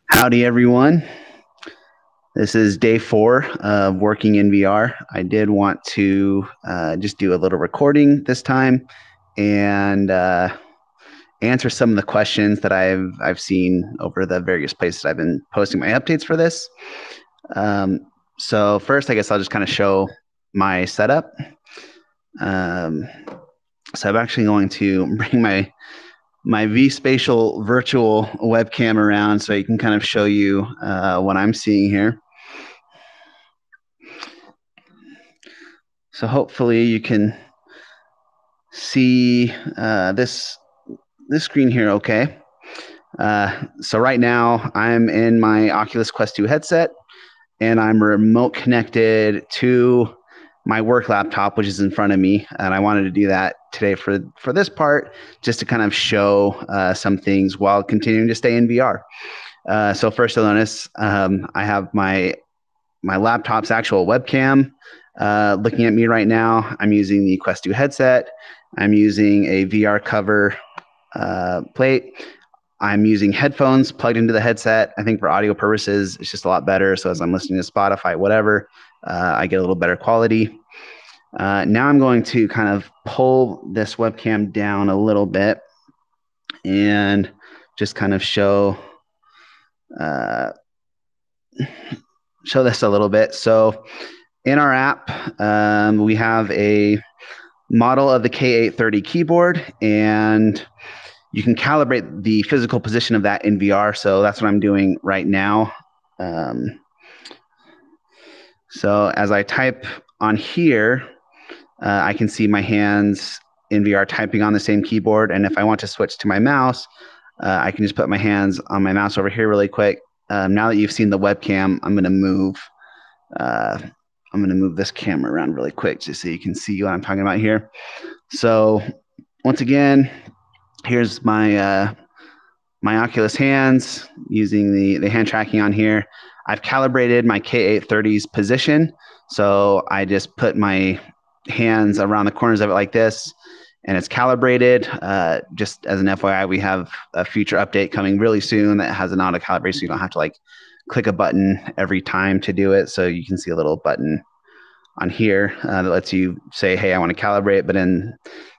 Howdy, everyone. This is day 4 of working in VR. I did want to just do a little recording this time and answer some of the questions that I've seen over the various places I've been posting my updates for this. So first, I guess I'll just kind of show my setup. So I'm actually going to bring my vSpatial virtual webcam around so I can kind of show you what I'm seeing here. So hopefully you can see this screen here okay. So right now I'm in my Oculus Quest 2 headset and I'm remote connected to my work laptop, which is in front of me. And I wanted to do that today for this part, just to kind of show some things while continuing to stay in VR. So first you'll notice I have my laptop's actual webcam looking at me right now. I'm using the Quest 2 headset. I'm using a VR cover plate. I'm using headphones plugged into the headset. I think for audio purposes, it's just a lot better. So as I'm listening to Spotify, whatever, I get a little better quality. Now I'm going to kind of pull this webcam down a little bit and just kind of show this a little bit. So in our app, we have a model of the K830 keyboard, and you can calibrate the physical position of that in VR. So that's what I'm doing right now. So as I type on here, I can see my hands in VR typing on the same keyboard. And if I want to switch to my mouse, I can just put my hands on my mouse over here really quick. Now that you've seen the webcam, I'm going to move this camera around really quick just so you can see what I'm talking about here. So once again, here's my my Oculus hands using the hand tracking on here. I've calibrated my K830's position. So I just put my hands around the corners of it like this, and it's calibrated. Just as an FYI, we have a future update coming really soon that has an auto calibration, so you don't have to like click a button every time to do it. So you can see a little button on here that lets you say, hey, I want to calibrate, but in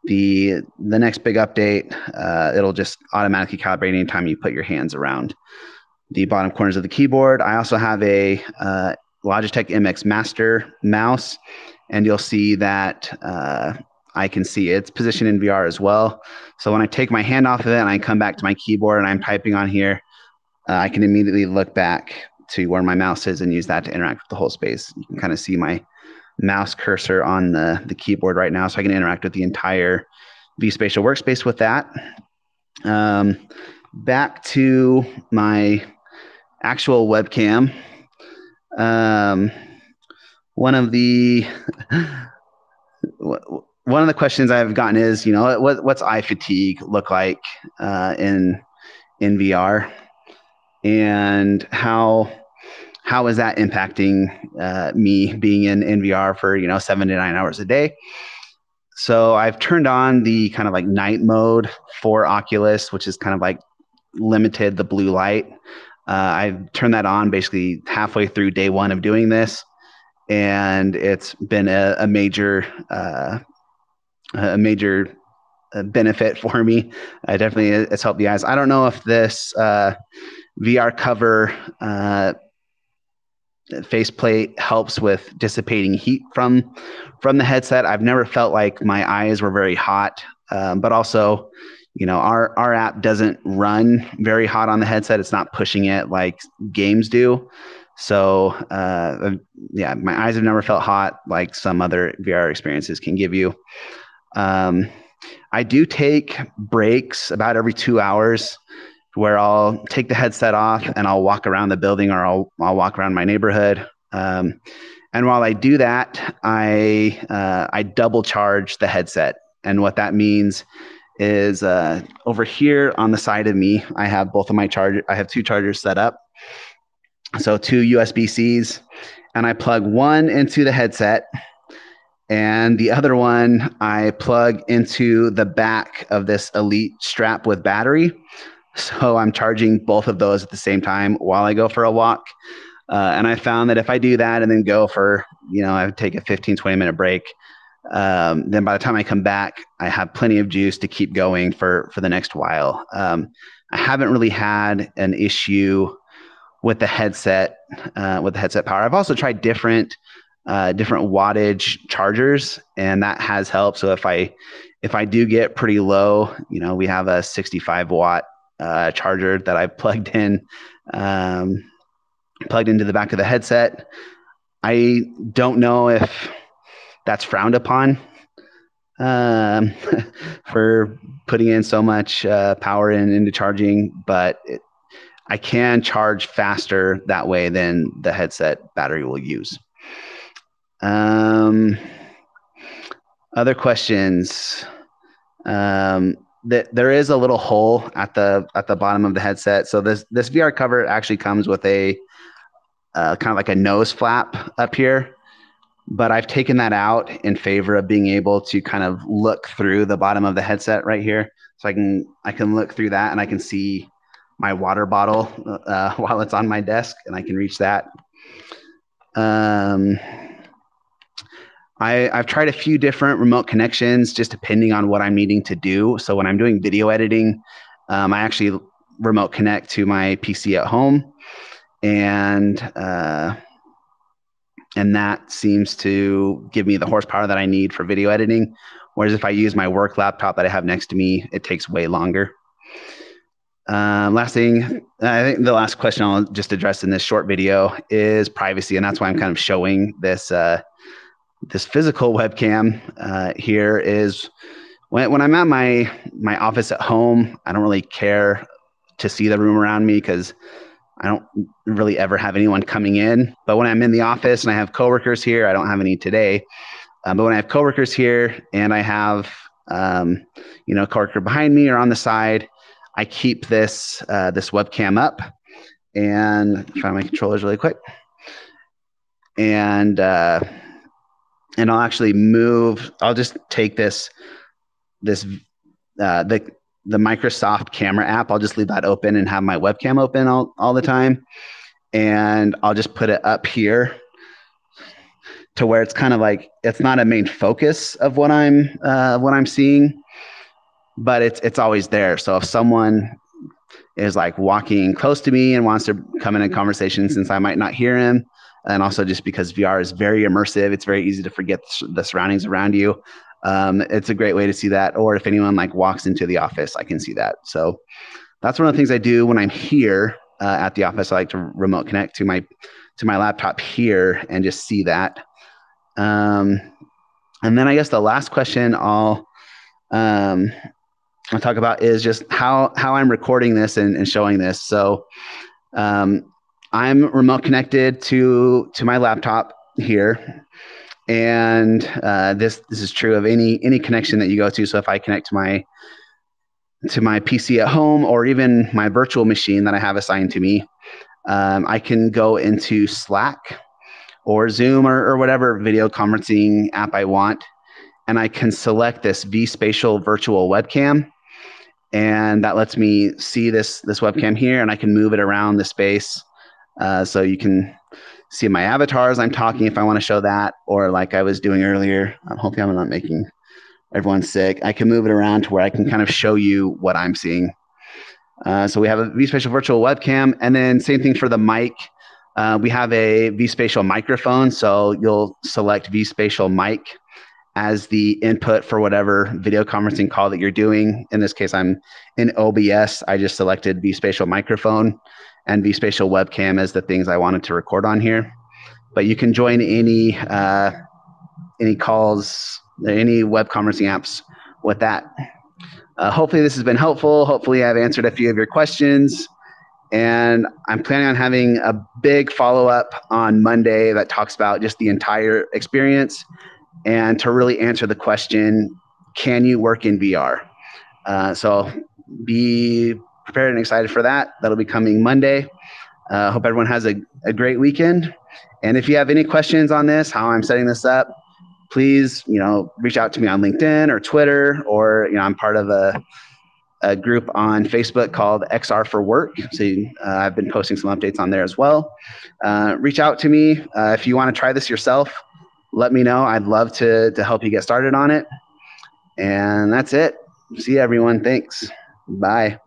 the next big update, it'll just automatically calibrate anytime you put your hands around the bottom corners of the keyboard. I also have a Logitech MX Master mouse, and you'll see that I can see its position in VR as well. So when I take my hand off of it and I come back to my keyboard and I'm typing on here, I can immediately look back to where my mouse is and use that to interact with the whole space. You can kind of see my mouse cursor on the keyboard right now, so I can interact with the entire vSpatial workspace with that. Back to my actual webcam. One of the questions I've gotten is, you know, what's eye fatigue look like in VR, and how is that impacting me being in VR for 7 to 9 hours a day. So I've turned on the kind of like night mode for Oculus, which is kind of like limited the blue light. I've turned that on basically halfway through day 1 of doing this, and it's been a major benefit for me. Definitely, it's helped the eyes. I don't know if this VR cover faceplate helps with dissipating heat from the headset. I've never felt like my eyes were very hot, but also, our app doesn't run very hot on the headset. It's not pushing it like games do. So yeah, my eyes have never felt hot like some other VR experiences can give you. I do take breaks about every 2 hours where I'll take the headset off and I'll walk around the building, or I'll walk around my neighborhood. And while I do that, I double charge the headset. And what that means is over here on the side of me, I have both of my chargers. I have 2 chargers set up. So 2 USB-Cs, and I plug one into the headset, and the other one I plug into the back of this Elite strap with battery. So I'm charging both of those at the same time while I go for a walk. And I found that if I do that and then go for, I would take a 15, 20-minute break, then by the time I come back, I have plenty of juice to keep going for the next while. I haven't really had an issue with the headset power. I've also tried different wattage chargers, and that has helped. So if I do get pretty low, we have a 65 watt charger that I've plugged into the back of the headset. I don't know if that's frowned upon um, for putting in so much power into charging, but I can charge faster that way than the headset battery will use. Other questions? There is a little hole at the bottom of the headset. So this VR cover actually comes with a kind of like a nose flap up here, but I've taken that out in favor of being able to kind of look through the bottom of the headset right here. So I can look through that and I can see my water bottle while it's on my desk, and I can reach that. I've tried a few different remote connections just depending on what I'm needing to do. So when I'm doing video editing, I actually remote connect to my PC at home, and that seems to give me the horsepower that I need for video editing. Whereas if I use my work laptop that I have next to me, it takes way longer. Last thing, I think the last question I'll just address in this short video is privacy, and that's why I'm kind of showing this this physical webcam here. Is when I'm at my office at home, I don't really care to see the room around me because I don't really ever have anyone coming in. But when I'm in the office and I have coworkers here, I don't have any today. But when I have coworkers here and I have a coworker behind me or on the side, I keep this webcam up, and find my controllers really quick, and I'll actually move. I'll just take the Microsoft camera app. I'll just leave that open and have my webcam open all the time, and I'll just put it up here to where it's kind of like it's not a main focus of what I'm seeing, but it's always there. So if someone is like walking close to me and wants to come in a conversation, since I might not hear him, and also just because VR is very immersive, it's very easy to forget the surroundings around you. It's a great way to see that. Or if anyone like walks into the office, I can see that. So that's one of the things I do when I'm here at the office. I like to remote connect to my laptop here and just see that. And then I guess the last question I'll talk about is just how I'm recording this and showing this. So I'm remote connected to my laptop here, and this is true of any connection that you go to. So if I connect to my PC at home, or even my virtual machine that I have assigned to me, I can go into Slack or Zoom or whatever video conferencing app I want, and I can select this vSpatial virtual webcam, and that lets me see this webcam here, and I can move it around the space. So you can see my avatar as I'm talking if I want to show that, or like I was doing earlier. I'm hoping I'm not making everyone sick. I can move it around to where I can kind of show you what I'm seeing. So we have a vSpatial virtual webcam, and then same thing for the mic. We have a vSpatial microphone, so you'll select vSpatial mic as the input for whatever video conferencing call that you're doing. In this case, I'm in OBS. I just selected vSpatial microphone and vSpatial webcam as the things I wanted to record on here. But you can join any calls, any web conferencing apps with that. Hopefully this has been helpful. Hopefully I've answered a few of your questions. And I'm planning on having a big follow-up on Monday that talks about just the entire experience, and to really answer the question, can you work in VR? So be prepared and excited for that. That'll be coming Monday. Hope everyone has a great weekend. And if you have any questions on this, how I'm setting this up, please, reach out to me on LinkedIn or Twitter, or, I'm part of a group on Facebook called XR for Work. So I've been posting some updates on there as well. Reach out to me if you want to try this yourself. Let me know. I'd love to help you get started on it. And that's it. See you, everyone. Thanks. Bye.